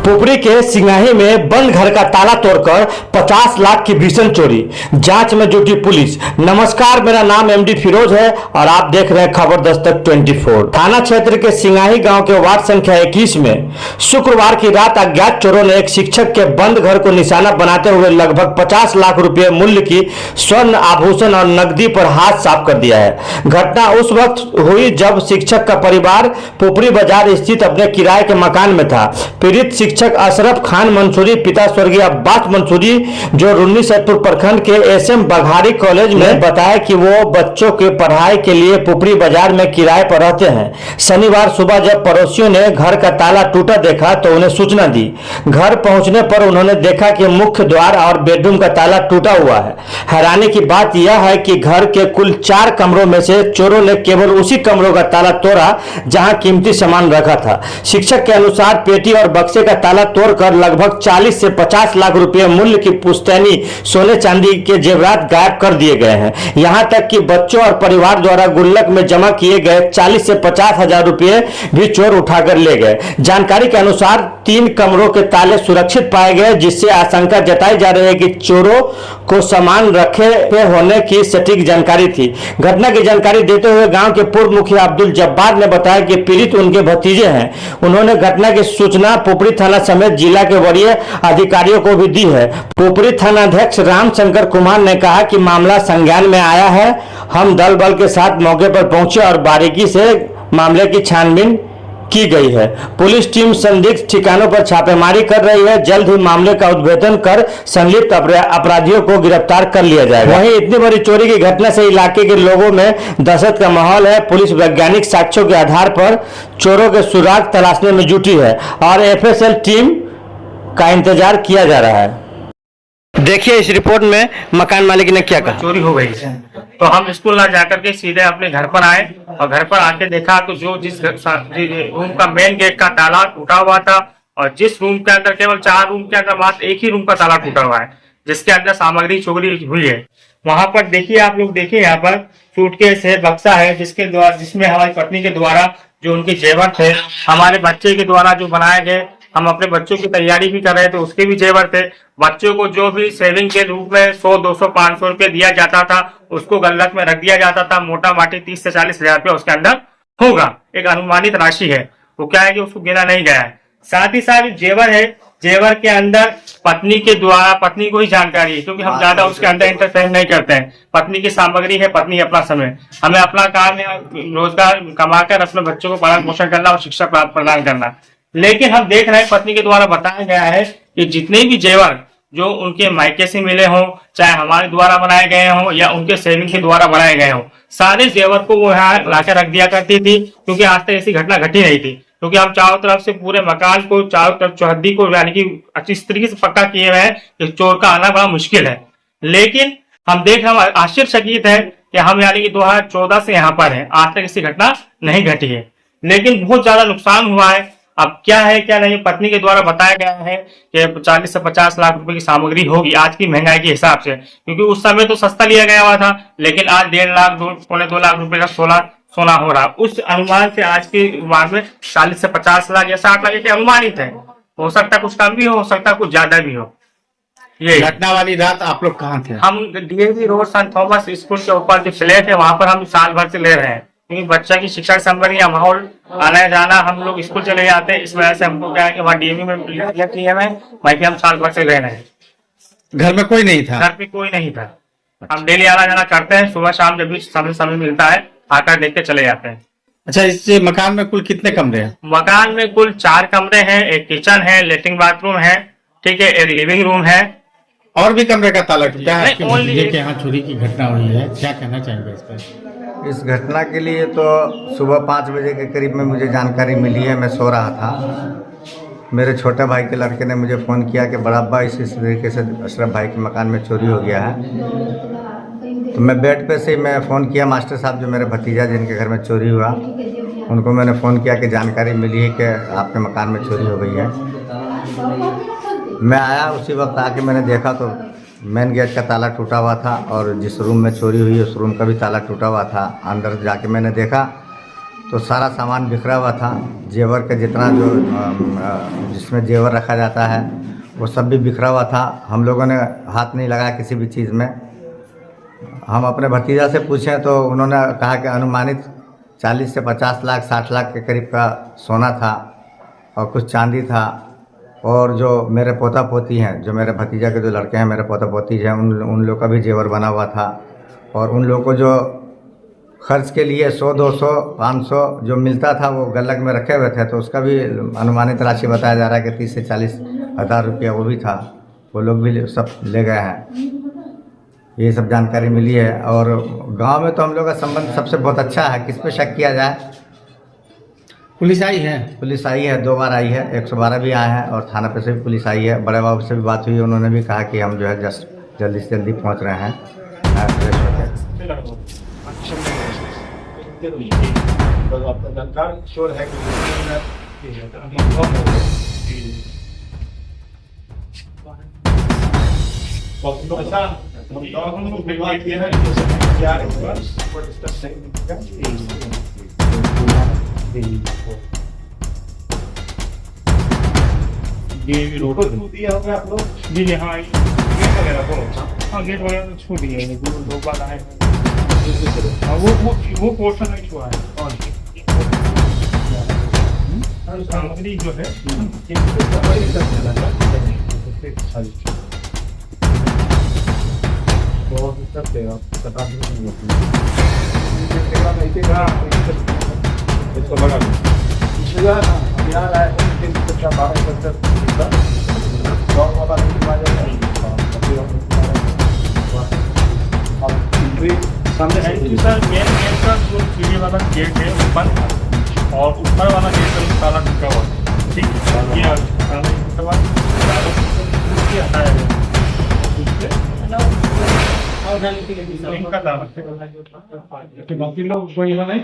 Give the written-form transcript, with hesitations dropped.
पुपरी के सिंगाही में बंद घर का ताला तोड़कर 50 लाख की भीषण चोरी, जांच में जुटी पुलिस। नमस्कार, मेरा नाम एमडी फिरोज है और आप देख रहे हैं खबर दस्तक 24। थाना क्षेत्र के सिंगाही गांव के वार्ड संख्या 21 में शुक्रवार की रात अज्ञात चोरों ने एक शिक्षक के बंद घर को निशाना बनाते हुए लगभग 50 लाख रुपए मूल्य की स्वर्ण आभूषण और नकदी पर हाथ साफ कर दिया है। घटना उस वक्त हुई जब शिक्षक का परिवार पुपरी बाजार स्थित अपने किराए के मकान में था। पीड़ित शिक्षक अशरफ खान मंसूरी पिता स्वर्गीय अब्बास मंसूरी जो रुन्नी सैदपुर प्रखंड के एसएम बघारी कॉलेज में बताया कि वो बच्चों के पढ़ाई के लिए पुपरी बाजार में किराए पर रहते हैं। शनिवार सुबह जब पड़ोसियों ने घर का ताला टूटा देखा तो उन्हें सूचना दी। घर पहुंचने पर उन्होंने देखा कि मुख्य द्वार और बेडरूम का ताला टूटा हुआ है। हैरानी की बात यह है कि घर के कुल 4 कमरों में से चोरों ने केवल उसी कमरों का ताला तोड़ा जहां कीमती सामान रखा था। शिक्षक के अनुसार पेटी और बक्से का ताला तोड़कर लगभग 40 से 50 लाख रुपए मूल्य की पुश्तैनी सोने चांदी के जेवरात गायब कर दिए गए हैं। यहां तक कि बच्चों और परिवार द्वारा गुल्लक में जमा किए गए 40 से 50 हजार रुपए भी चोर उठाकर ले गए। जानकारी के अनुसार 3 कमरों के ताले सुरक्षित पाए गए, जिससे आशंका जताई जा रही है कि चोरों को सामान रखे होने की सटीक जानकारी थी। घटना की जानकारी देते हुए गांव के पूर्व मुखिया अब्दुल जब्बार ने बताया कि पीड़ित उनके भतीजे हैं। उन्होंने घटना की सूचना पुपरी थाना समेत जिला के वरीय अधिकारियों को भी दी है। पुपरी थानाध्यक्ष रामशंकर कुमार ने कहा कि मामला संज्ञान में आया है। हम दल बल के साथ मौके पर पहुंचे और बारीकी से मामले की छानबीन की गई है। पुलिस टीम संदिग्ध ठिकानों पर छापेमारी कर रही है। जल्द ही मामले का उद्भेदन कर संलिप्त अपराधियों को गिरफ्तार कर लिया जाएगा। वहीं इतनी बड़ी चोरी की घटना से इलाके के लोगों में दहशत का माहौल है। पुलिस वैज्ञानिक साक्ष्यों के आधार पर चोरों के सुराग तलाशने में जुटी है और एफएसएल टीम का इंतजार किया जा रहा है। देखिए इस रिपोर्ट में मकान मालिक ने क्या कहा। चोरी हो गई है तो हम स्कूल ना जाकर के सीधे अपने घर पर आए और घर पर आके देखा तो जिस रूम का मेन गेट का ताला टूटा हुआ था और जिस रूम के अंदर केवल 4 रूम के अंदर मात्र एक ही रूम का ताला टूटा हुआ है, जिसके अंदर सामग्री चोरी हुई है। वहां पर देखिए, आप लोग देखिए, यहाँ पर सूटकेस है, बक्सा है, जिसमें हमारी पत्नी के द्वारा जो उनके जेवर थे, हमारे बच्चे के द्वारा जो बनाए गए, हम अपने बच्चों की तैयारी भी कर रहे थे, उसके भी जेवर थे। बच्चों को जो भी सेविंग के रूप में 100, 200, 500 रुपए दिया जाता था, उसको गल्लक में रख दिया जाता था। मोटा माटी 30 से 40 हजार रुपया उसके अंदर होगा। एक अनुमानित राशि है, वो क्या है कि उसको गिना नहीं गया है। साथ ही साथ जेवर है, जेवर के अंदर पत्नी के द्वारा, पत्नी को ही जानकारी है क्योंकि हम ज्यादा उसके अंदर इंटरफेयर नहीं करते हैं। पत्नी की सामग्री है, पत्नी अपना समय, हमें अपना काम है रोजगार कमाकर अपने बच्चों को पालन पोषण करना और शिक्षा प्रदान करना। लेकिन हम देख रहे हैं पत्नी के द्वारा बताया गया है कि जितने भी जेवर जो उनके मायके से मिले हों, चाहे हमारे द्वारा बनाए गए हों या उनके सेविंग के द्वारा बनाए गए हों, सारे जेवर को वो यहाँ लाकर रख दिया करती थी क्योंकि आज तक ऐसी घटना घटी नहीं थी। क्योंकि हम चारों तरफ से पूरे मकान को, चारों तरफ चौहद्दी को यानी कि अच्छी तरीके से पक्का किए हुए हैं कि चोर का आना बड़ा मुश्किल है। लेकिन हम देख रहे हैं, आश्चर्यचकित है कि हम यानी कि 2014 से यहाँ पर है, आज तक ऐसी घटना नहीं घटी है। लेकिन बहुत ज्यादा नुकसान हुआ है। अब क्या है क्या नहीं, पत्नी के द्वारा बताया गया है कि 40 से 50 लाख रुपए की सामग्री होगी आज की महंगाई के हिसाब से, क्योंकि उस समय तो सस्ता लिया गया हुआ था, लेकिन आज 1.5 लाख, 2 लाख रुपए का सोना हो रहा। उस अनुमान से आज की बात में 40 से 50 लाख या 60 लाख अनुमानित है। हो सकता कुछ कम भी हो सकता कुछ ज्यादा भी हो। ये घटना वाली रात आप लोग कहाँ थे? हम DAV road Saint Thomas school के ऊपर जो फ्लैट है वहां पर हम साल भर से ले रहे हैं, क्योंकि बच्चा की शिक्षा संबंधी या माहौल आना जाना, हम लोग स्कूल चले जाते हैं, इस वजह से हमको क्या है कि वहाँ डीएवी में वहीं हम साल भर से रह रहे हैं। घर में कोई नहीं था? घर पे कोई नहीं था। हम डेली आना जाना करते हैं, सुबह शाम जब भी समय मिलता है आकर देख के चले जाते हैं। अच्छा, इस मकान में कुल कितने कमरे हैं? मकान में कुल 4 कमरे हैं, एक किचन है, लेटरिन बाथरूम है, ठीक है, एक लिविंग रूम है। और भी कमरे का ताला टूटा है? यहाँ चोरी की घटना हुई है, क्या कहना चाहेंगे इस पर? इस घटना के लिए तो सुबह 5 बजे के करीब में मुझे जानकारी मिली है। मैं सो रहा था, मेरे छोटे भाई के लड़के ने मुझे फ़ोन किया कि बड़ा अब्बा इस तरीके से अशरफ भाई के मकान में चोरी हो गया है। तो मैं बेड पे से ही मैं फ़ोन किया मास्टर साहब, जो मेरे भतीजा जिनके घर में चोरी हुआ, उनको मैंने फ़ोन किया कि जानकारी मिली है कि आपके मकान में चोरी हो गई है। मैं आया, उसी वक्त आके मैंने देखा तो मेन गेट का ताला टूटा हुआ था और जिस रूम में चोरी हुई उस रूम का भी ताला टूटा हुआ था। अंदर जाके मैंने देखा तो सारा सामान बिखरा हुआ था। जेवर का जितना जो जिसमें जेवर रखा जाता है वो सब भी बिखरा हुआ था। हम लोगों ने हाथ नहीं लगाया किसी भी चीज़ में। हम अपने भतीजा से पूछें तो उन्होंने कहा कि अनुमानित 40 से 50 लाख 60 लाख के करीब का सोना था और कुछ चांदी था। और जो मेरे पोता पोती हैं, जो मेरे भतीजा के जो लड़के हैं, मेरे पोता पोती हैं, उन लोग का भी जेवर बना हुआ था। और उन लोगों को जो खर्च के लिए 100, 200, 500 जो मिलता था वो गुल्लक में रखे हुए थे, तो उसका भी अनुमानित राशि बताया जा रहा है कि 30 से 40 हज़ार रुपया वो भी था। वो लोग भी सब ले गए हैं। ये सब जानकारी मिली है। और गांव में तो हम लोग का संबंध सबसे बहुत अच्छा है। किस पे शक किया जाए? पुलिस आई है? पुलिस आई है, 2 बार आई है, 112 भी आए हैं और थाना पे से भी पुलिस आई है। बड़े बाबू से भी बात हुई, उन्होंने भी कहा कि हम जो है जल्दी से जल्दी पहुंच रहे हैं फ्रेश होकर। ये रोड दिया होगा आप लोग? जी जी हाँ, गेट वगैरह को, हाँ गेट वगैरह तो छू दिए हैं, 2 बार आए हैं। हाँ वो पोर्शन नहीं छुआ है। और सामग्री जो है इसको बड़ा सामने सर मेन गेट का जो सीढ़ी वाला गेट है ऊपर, और ऊपर वाला गेट का ताला टूटा हुआ है। ठीक है, ये इनका ताला बाकी लोग कोई नहीं।